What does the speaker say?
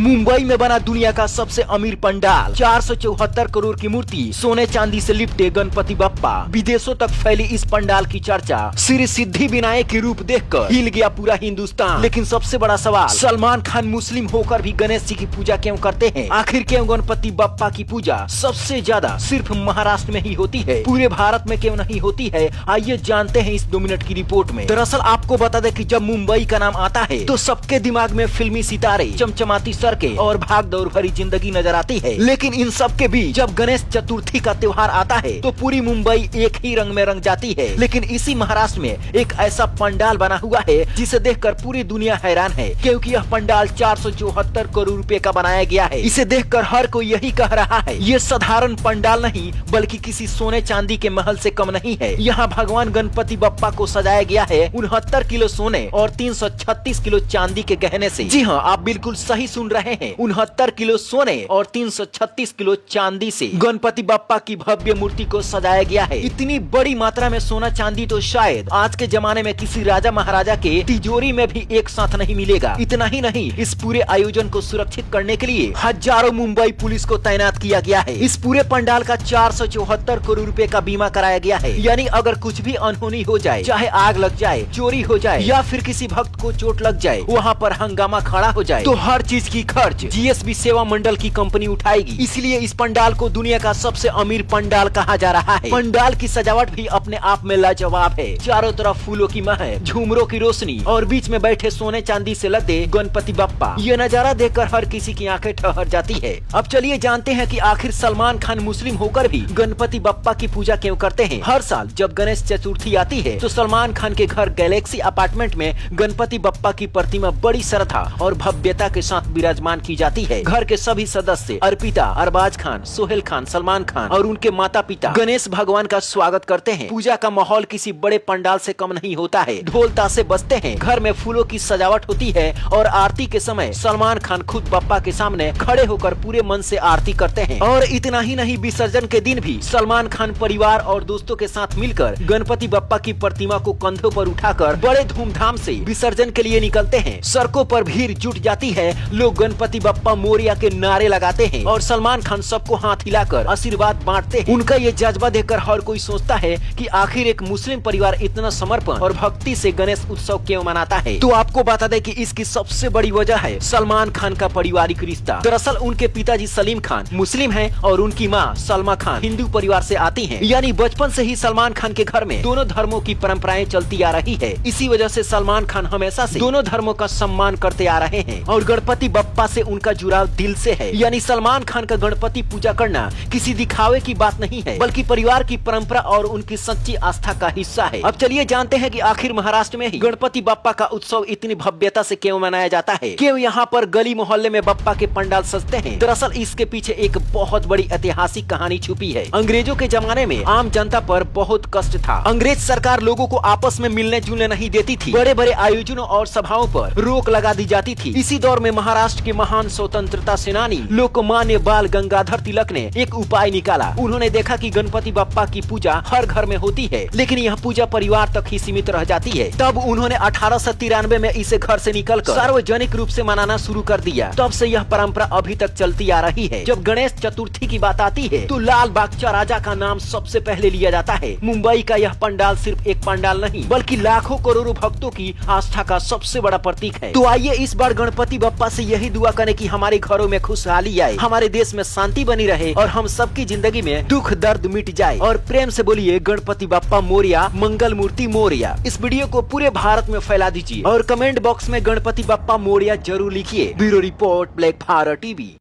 मुंबई में बना दुनिया का सबसे अमीर पंडाल, 474 करोड़ की मूर्ति, सोने चांदी से लिपटे गणपति बप्पा। विदेशों तक फैली इस पंडाल की चर्चा। श्री सिद्धि विनायक के रूप देखकर हिल गया पूरा हिंदुस्तान। लेकिन सबसे बड़ा सवाल, सलमान खान मुस्लिम होकर भी गणेश जी की पूजा क्यों करते हैं? आखिर क्यों गणपति बप्पा की पूजा सबसे ज्यादा सिर्फ महाराष्ट्र में ही होती है, पूरे भारत में क्यों नहीं होती है? आइए जानते हैं इस 2 मिनट की रिपोर्ट में। दरअसल आपको बता दें कि जब मुंबई का नाम आता है तो सबके दिमाग में फिल्मी सितारे, चमचमाती सड़कें और भाग दौड़ भरी जिंदगी नजर आती है। लेकिन इन सब के बीच जब गणेश चतुर्थी का त्योहार आता है तो पूरी मुंबई एक ही रंग में रंग जाती है। लेकिन इसी महाराष्ट्र में एक ऐसा पंडाल बना हुआ है जिसे देखकर पूरी दुनिया हैरान है, क्योंकि यह पंडाल 474 करोड़ रुपए का बनाया गया है। इसे देखकर हर कोई यही कह रहा है, ये साधारण पंडाल नहीं बल्कि किसी सोने चांदी के महल से कम नहीं है। यहाँ भगवान गणपति बप्पा को सजाया गया है 69 किलो सोने और 336 किलो चांदी के गहने से। जी हाँ, आप बिल्कुल सही सुन रहे हैं, 69 किलो सोने और 336 किलो चांदी से गणपति बप्पा की भव्य मूर्ति को सजाया गया है। इतनी बड़ी मात्रा में सोना चांदी तो शायद आज के जमाने में किसी राजा महाराजा के तिजोरी में भी एक साथ नहीं मिलेगा। इतना ही नहीं, इस पूरे आयोजन को सुरक्षित करने के लिए हजारों मुंबई पुलिस को तैनात किया गया है। इस पूरे पंडाल का 474 करोड़ रुपए का बीमा कराया गया है। यानी अगर कुछ भी अनहोनी हो जाए, चाहे आग लग जाए, चोरी हो जाए या फिर किसी भक्त को चोट लग जाए, वहाँ पर हंगामा खड़ा हो जाए, तो हर चीज की खर्च जीएसबी सेवा मंडल की कंपनी उठाएगी। इसलिए इस पंडाल को दुनिया का सबसे अमीर पंडाल कहा जा रहा है। पंडाल की सजावट भी अपने आप में लाजवाब है। चारों तरफ फूलों की महक, झूमरों की रोशनी और बीच में बैठे सोने चांदी से लदे गणपति बप्पा। ये नजारा देखकर हर किसी की आंखें ठहर जाती है। अब चलिए जानते हैं कि आखिर सलमान खान मुस्लिम होकर भी गणपति बप्पा की पूजा क्यों करते हैं। हर साल जब गणेश चतुर्थी आती है तो सलमान खान के घर गैलेक्सी अपार्टमेंट में गणपति बप्पा की प्रतिमा बड़ी श्रद्धा और भव्यता के साथ विराजमान की जाती है। घर के सभी सदस्य अर्पिता, अरबाज खान, सोहेल खान, सलमान खान और उनके माता पिता गणेश भगवान का स्वागत करते हैं। पूजा का माहौल किसी बड़े पंडाल से कम नहीं होता है। ढोल ताशे बजते हैं, घर में फूलों की सजावट होती है और आरती के समय सलमान खान खुद बप्पा के सामने खड़े होकर पूरे मन से आरती करते हैं। और इतना ही नहीं, विसर्जन के दिन भी सलमान खान परिवार और दोस्तों के साथ मिलकर गणपति बप्पा की प्रतिमा को कंधों पर उठाकर बड़े धूमधाम से विसर्जन के लिए निकलते हैं। सड़कों पर भीड़ जुट जाती है, लोग गणपति बप्पा मोरिया के नारे लगाते हैं और सलमान खान सबको हाथ हिलाकर आशीर्वाद बांटते हैं। उनका ये जज्बा देखकर हर कोई सोचता है कि आखिर एक मुस्लिम परिवार इतना समर्पण और भक्ति से गणेश उत्सव क्यों मनाता है। तो आपको बता दें कि इसकी सबसे बड़ी वजह है सलमान खान का पारिवारिक रिश्ता। दरअसल उनके पिताजी सलीम खान मुस्लिम हैं और उनकी माँ सलमा खान हिंदू परिवार से आती हैं। यानी बचपन से ही सलमान खान के घर में दोनों धर्मों की परंपराएं चलती आ रही है। इसी वजह से सलमान खान हमेशा से दोनों धर्मों का सम्मान करते आ रहे हैं और गणपति बप्पा से उनका जुड़ाव दिल से है। यानी सलमान खान का गणपति पूजा करना किसी दिखावे की बात नहीं है, बल्कि परिवार की परंपरा और उनकी सच्ची आस्था का हिस्सा है। अब चलिए जानते हैं कि आखिर महाराष्ट्र में ही गणपति बप्पा का उत्सव इतनी भव्यता से क्यों मनाया जाता है, क्यों यहाँ पर गली मोहल्ले में बप्पा के पंडाल सजते हैं। दरअसल इसके पीछे एक बहुत बड़ी ऐतिहासिक कहानी छुपी है। अंग्रेजों के जमाने में आम जनता पर बहुत कष्ट था। अंग्रेज सरकार लोगों को आपस में मिलने जुलने नहीं देती थी। बड़े बड़े आयोजनों और सभाओं पर रोक लगा दी जाती थी। इसी दौर में महाराष्ट्र के महान स्वतंत्रता सेनानी लोकमान्य बाल गंगाधर तिलक ने एक उपाय निकाला। उन्होंने देखा कि गणपति बप्पा की पूजा हर घर में होती है, लेकिन यह पूजा परिवार तक ही सीमित रह जाती है। तब उन्होंने 1893 में इसे घर से निकलकर सार्वजनिक रूप से मनाना शुरू कर दिया। तब से यह परंपरा अभी तक चलती आ रही है। जब गणेश चतुर्थी की बात आती है तो लाल बागचा राजा का नाम सबसे पहले लिया जाता है। मुंबई का यह पंडाल सिर्फ एक पंडाल नहीं बल्कि लाखों करोड़ों भक्तों की आस्था का सबसे बड़ा प्रतीक है। तो आइए इस बार गणपति बप्पा से यही दुआ करें कि हमारे घरों में खुशहाली आए, हमारे देश में शांति बनी रहे और हम सबकी जिंदगी में दुख दर्द मिट जाए। और प्रेम से बोलिए गणपति बप्पा मोरिया, मंगल मूर्ति मोरिया। इस वीडियो को पूरे भारत में फैला दीजिए और कमेंट बॉक्स में गणपति बप्पा मोरिया जरूर लिखिए। Bureau report, black Bharat TV.